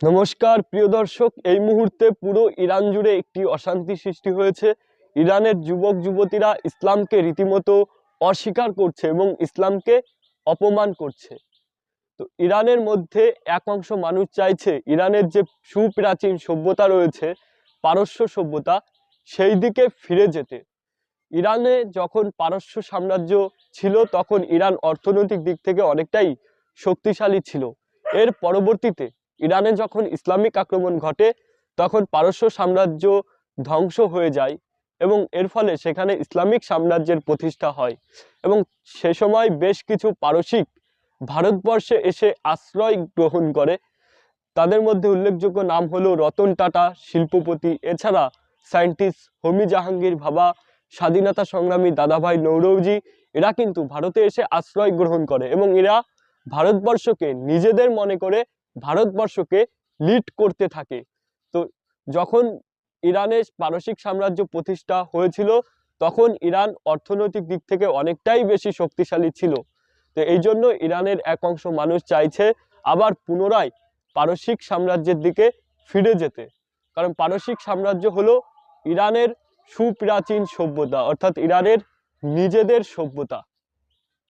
নমস্কার প্রিয় দর্শক, এই মুহূর্তে পুরো ইরান জুড়ে একটি অশান্তি সৃষ্টি হয়েছে। ইরানের যুবক যুবতীরা ইসলামকে রীতিমতো অস্বীকার করছে এবং ইসলামকে অপমান করছে। তো ইরানের মধ্যে এক অংশ মানুষ চাইছে ইরানের যে সুপ্রাচীন সভ্যতা রয়েছে, পারস্য সভ্যতা, সেই দিকে ফিরে যেতে। ইরানে যখন পারস্য সাম্রাজ্য ছিল তখন ইরান অর্থনৈতিক দিক থেকে অনেকটাই শক্তিশালী ছিল। এর পরবর্তীতে ইরানে যখন ইসলামিক আক্রমণ ঘটে তখন পারস্য সাম্রাজ্য ধ্বংস হয়ে যায় এবং এর ফলে সেখানে ইসলামিক সাম্রাজ্যের প্রতিষ্ঠা হয়। এবং সে সময় বেশ কিছু পারসিক ভারতবর্ষে এসে আশ্রয় গ্রহণ করে। তাদের মধ্যে উল্লেখযোগ্য নাম হলো রতন টাটা শিল্পপতি, এছাড়া সায়েন্টিস্ট হোমি জাহাঙ্গীর ভাবা, স্বাধীনতা সংগ্রামী দাদাভাই নৌরোজি। এরা কিন্তু ভারতে এসে আশ্রয় গ্রহণ করে এবং এরা ভারতবর্ষকে নিজেদের মনে করে ভারতবর্ষকে লিড করতে থাকে। তো যখন ইরানের পারসিক সাম্রাজ্য প্রতিষ্ঠা হয়েছিল তখন ইরান অর্থনৈতিক দিক থেকে অনেকটাই বেশি শক্তিশালী ছিল। তো এই জন্য ইরানের এক অংশ মানুষ চাইছে আবার পুনরায় পারসিক সাম্রাজ্যের দিকে ফিরে যেতে। কারণ পারসিক সাম্রাজ্য হলো ইরানের সুপ্রাচীন সভ্যতা, অর্থাৎ ইরানের নিজেদের সভ্যতা।